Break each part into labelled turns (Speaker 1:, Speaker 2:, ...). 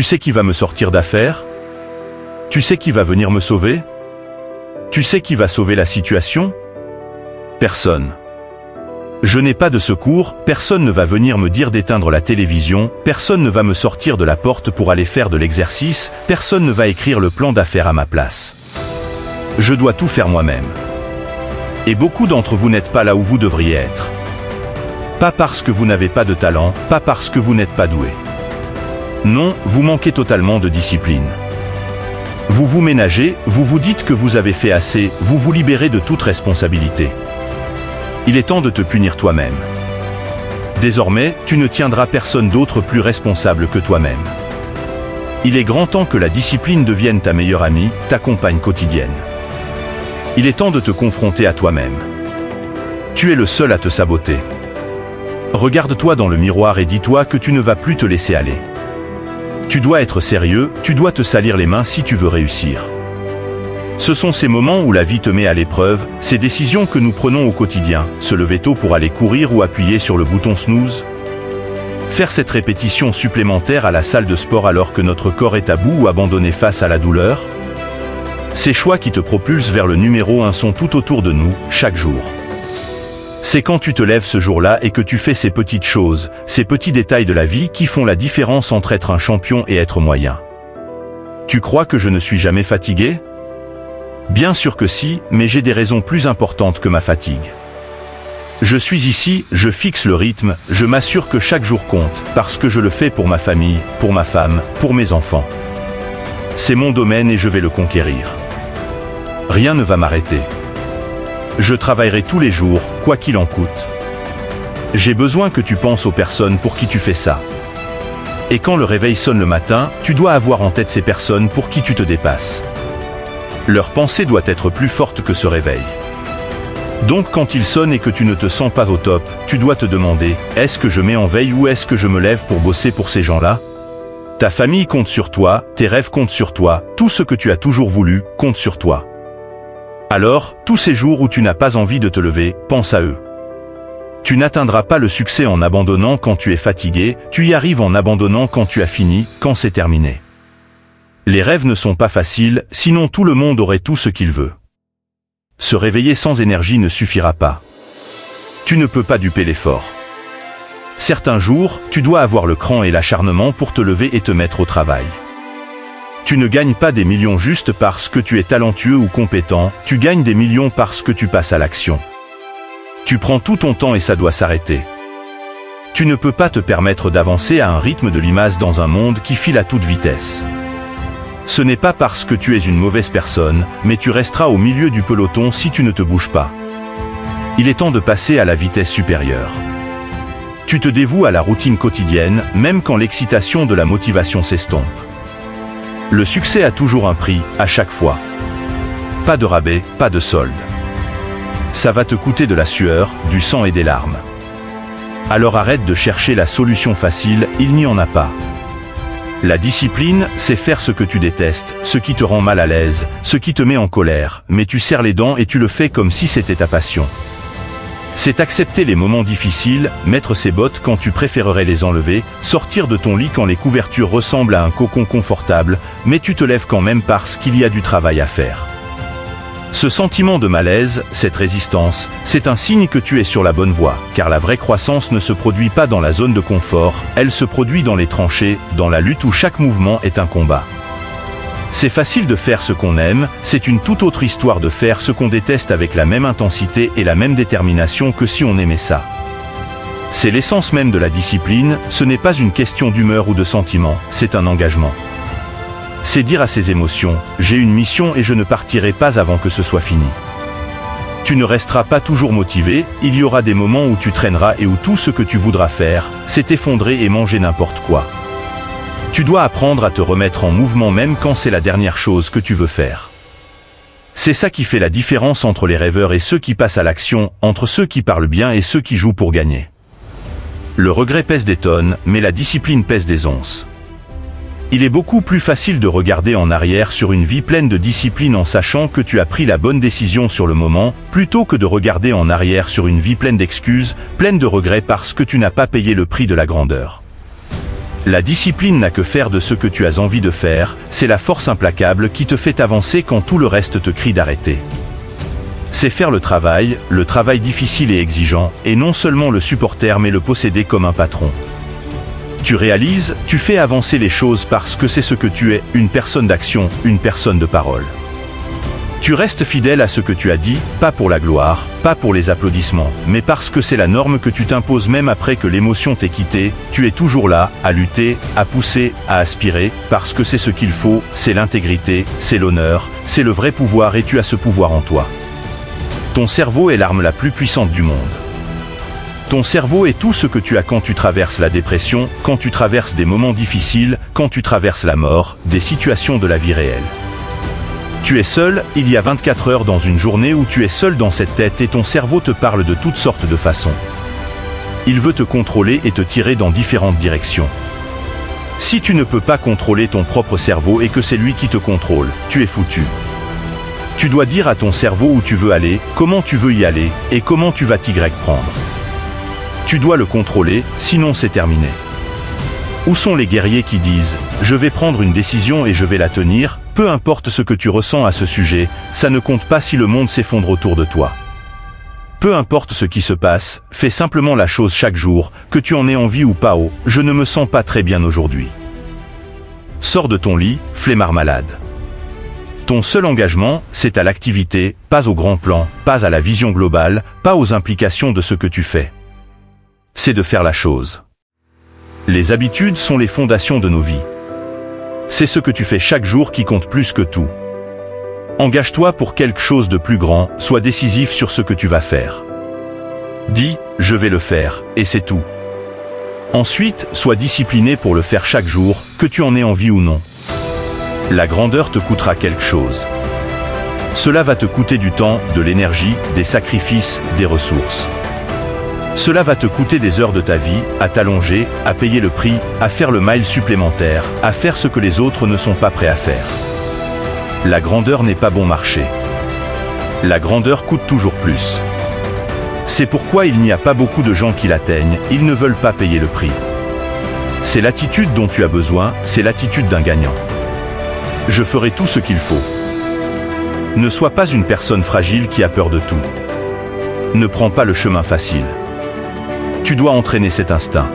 Speaker 1: Tu sais qui va me sortir d'affaire? Tu sais qui va venir me sauver? Tu sais qui va sauver la situation? Personne. Je n'ai pas de secours, personne ne va venir me dire d'éteindre la télévision, personne ne va me sortir de la porte pour aller faire de l'exercice, personne ne va écrire le plan d'affaires à ma place. Je dois tout faire moi-même. Et beaucoup d'entre vous n'êtes pas là où vous devriez être. Pas parce que vous n'avez pas de talent, pas parce que vous n'êtes pas doué. Non, vous manquez totalement de discipline. Vous vous ménagez, vous vous dites que vous avez fait assez, vous vous libérez de toute responsabilité. Il est temps de te punir toi-même. Désormais, tu ne tiendras personne d'autre plus responsable que toi-même. Il est grand temps que la discipline devienne ta meilleure amie, ta compagne quotidienne. Il est temps de te confronter à toi-même. Tu es le seul à te saboter. Regarde-toi dans le miroir et dis-toi que tu ne vas plus te laisser aller. Tu dois être sérieux, tu dois te salir les mains si tu veux réussir. Ce sont ces moments où la vie te met à l'épreuve, ces décisions que nous prenons au quotidien, se lever tôt pour aller courir ou appuyer sur le bouton snooze. Faire cette répétition supplémentaire à la salle de sport alors que notre corps est à bout ou abandonné face à la douleur. Ces choix qui te propulsent vers le numéro 1 sont tout autour de nous, chaque jour. C'est quand tu te lèves ce jour-là et que tu fais ces petites choses, ces petits détails de la vie qui font la différence entre être un champion et être moyen. Tu crois que je ne suis jamais fatigué ? Bien sûr que si, mais j'ai des raisons plus importantes que ma fatigue. Je suis ici, je fixe le rythme, je m'assure que chaque jour compte, parce que je le fais pour ma famille, pour ma femme, pour mes enfants. C'est mon domaine et je vais le conquérir. Rien ne va m'arrêter. Je travaillerai tous les jours, quoi qu'il en coûte. J'ai besoin que tu penses aux personnes pour qui tu fais ça. Et quand le réveil sonne le matin, tu dois avoir en tête ces personnes pour qui tu te dépasses. Leur pensée doit être plus forte que ce réveil. Donc quand il sonne et que tu ne te sens pas au top, tu dois te demander, est-ce que je mets en veille ou est-ce que je me lève pour bosser pour ces gens-là? Ta famille compte sur toi, tes rêves comptent sur toi, tout ce que tu as toujours voulu compte sur toi. Alors, tous ces jours où tu n'as pas envie de te lever, pense à eux. Tu n'atteindras pas le succès en abandonnant quand tu es fatigué, tu y arrives en abandonnant quand tu as fini, quand c'est terminé. Les rêves ne sont pas faciles, sinon tout le monde aurait tout ce qu'il veut. Se réveiller sans énergie ne suffira pas. Tu ne peux pas duper l'effort. Certains jours, tu dois avoir le cran et l'acharnement pour te lever et te mettre au travail. Tu ne gagnes pas des millions juste parce que tu es talentueux ou compétent, tu gagnes des millions parce que tu passes à l'action. Tu prends tout ton temps et ça doit s'arrêter. Tu ne peux pas te permettre d'avancer à un rythme de limace dans un monde qui file à toute vitesse. Ce n'est pas parce que tu es une mauvaise personne, mais tu resteras au milieu du peloton si tu ne te bouges pas. Il est temps de passer à la vitesse supérieure. Tu te dévoues à la routine quotidienne, même quand l'excitation de la motivation s'estompe. Le succès a toujours un prix, à chaque fois. Pas de rabais, pas de solde. Ça va te coûter de la sueur, du sang et des larmes. Alors arrête de chercher la solution facile, il n'y en a pas. La discipline, c'est faire ce que tu détestes, ce qui te rend mal à l'aise, ce qui te met en colère, mais tu serres les dents et tu le fais comme si c'était ta passion. C'est accepter les moments difficiles, mettre ses bottes quand tu préférerais les enlever, sortir de ton lit quand les couvertures ressemblent à un cocon confortable, mais tu te lèves quand même parce qu'il y a du travail à faire. Ce sentiment de malaise, cette résistance, c'est un signe que tu es sur la bonne voie, car la vraie croissance ne se produit pas dans la zone de confort, elle se produit dans les tranchées, dans la lutte où chaque mouvement est un combat. C'est facile de faire ce qu'on aime, c'est une toute autre histoire de faire ce qu'on déteste avec la même intensité et la même détermination que si on aimait ça. C'est l'essence même de la discipline, ce n'est pas une question d'humeur ou de sentiment, c'est un engagement. C'est dire à ses émotions, j'ai une mission et je ne partirai pas avant que ce soit fini. Tu ne resteras pas toujours motivé, il y aura des moments où tu traîneras et où tout ce que tu voudras faire, c'est t'effondrer et manger n'importe quoi. Tu dois apprendre à te remettre en mouvement même quand c'est la dernière chose que tu veux faire. C'est ça qui fait la différence entre les rêveurs et ceux qui passent à l'action, entre ceux qui parlent bien et ceux qui jouent pour gagner. Le regret pèse des tonnes, mais la discipline pèse des onces. Il est beaucoup plus facile de regarder en arrière sur une vie pleine de discipline en sachant que tu as pris la bonne décision sur le moment, plutôt que de regarder en arrière sur une vie pleine d'excuses, pleine de regrets parce que tu n'as pas payé le prix de la grandeur. La discipline n'a que faire de ce que tu as envie de faire, c'est la force implacable qui te fait avancer quand tout le reste te crie d'arrêter. C'est faire le travail difficile et exigeant, et non seulement le supporter mais le posséder comme un patron. Tu réalises, tu fais avancer les choses parce que c'est ce que tu es, une personne d'action, une personne de parole. Tu restes fidèle à ce que tu as dit, pas pour la gloire, pas pour les applaudissements, mais parce que c'est la norme que tu t'imposes même après que l'émotion t'ait quitté, tu es toujours là, à lutter, à pousser, à aspirer, parce que c'est ce qu'il faut, c'est l'intégrité, c'est l'honneur, c'est le vrai pouvoir et tu as ce pouvoir en toi. Ton cerveau est l'arme la plus puissante du monde. Ton cerveau est tout ce que tu as quand tu traverses la dépression, quand tu traverses des moments difficiles, quand tu traverses la mort, des situations de la vie réelle. Tu es seul, il y a 24 heures dans une journée où tu es seul dans cette tête et ton cerveau te parle de toutes sortes de façons. Il veut te contrôler et te tirer dans différentes directions. Si tu ne peux pas contrôler ton propre cerveau et que c'est lui qui te contrôle, tu es foutu. Tu dois dire à ton cerveau où tu veux aller, comment tu veux y aller, et comment tu vas t'y prendre. Tu dois le contrôler, sinon c'est terminé. Où sont les guerriers qui disent « Je vais prendre une décision et je vais la tenir », peu importe ce que tu ressens à ce sujet, ça ne compte pas si le monde s'effondre autour de toi. Peu importe ce qui se passe, fais simplement la chose chaque jour, que tu en aies envie ou pas. Oh, je ne me sens pas très bien aujourd'hui. Sors de ton lit, flemmard malade. Ton seul engagement, c'est à l'activité, pas au grand plan, pas à la vision globale, pas aux implications de ce que tu fais. C'est de faire la chose. Les habitudes sont les fondations de nos vies. C'est ce que tu fais chaque jour qui compte plus que tout. Engage-toi pour quelque chose de plus grand, sois décisif sur ce que tu vas faire. Dis, je vais le faire, et c'est tout. Ensuite, sois discipliné pour le faire chaque jour, que tu en aies envie ou non. La grandeur te coûtera quelque chose. Cela va te coûter du temps, de l'énergie, des sacrifices, des ressources. Cela va te coûter des heures de ta vie, à t'allonger, à payer le prix, à faire le mile supplémentaire, à faire ce que les autres ne sont pas prêts à faire. La grandeur n'est pas bon marché. La grandeur coûte toujours plus. C'est pourquoi il n'y a pas beaucoup de gens qui l'atteignent, ils ne veulent pas payer le prix. C'est l'attitude dont tu as besoin, c'est l'attitude d'un gagnant. Je ferai tout ce qu'il faut. Ne sois pas une personne fragile qui a peur de tout. Ne prends pas le chemin facile. Tu dois entraîner cet instinct.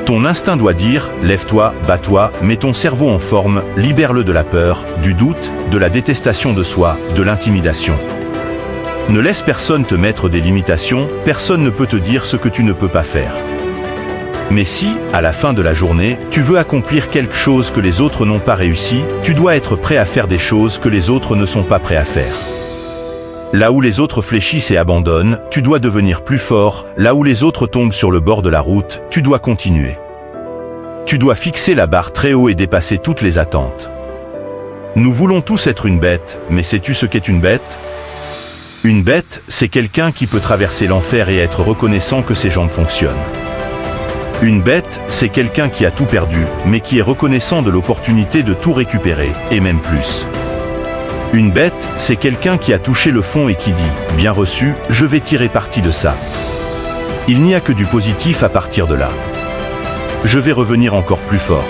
Speaker 1: Ton instinct doit dire, lève-toi, bats-toi, mets ton cerveau en forme, libère-le de la peur, du doute, de la détestation de soi, de l'intimidation. Ne laisse personne te mettre des limitations, personne ne peut te dire ce que tu ne peux pas faire. Mais si, à la fin de la journée, tu veux accomplir quelque chose que les autres n'ont pas réussi, tu dois être prêt à faire des choses que les autres ne sont pas prêts à faire. Là où les autres fléchissent et abandonnent, tu dois devenir plus fort, là où les autres tombent sur le bord de la route, tu dois continuer. Tu dois fixer la barre très haut et dépasser toutes les attentes. Nous voulons tous être une bête, mais sais-tu ce qu'est une bête ? Une bête, c'est quelqu'un qui peut traverser l'enfer et être reconnaissant que ses jambes fonctionnent. Une bête, c'est quelqu'un qui a tout perdu, mais qui est reconnaissant de l'opportunité de tout récupérer, et même plus. Une bête, c'est quelqu'un qui a touché le fond et qui dit « Bien reçu, je vais tirer parti de ça. Il n'y a que du positif à partir de là. Je vais revenir encore plus fort. »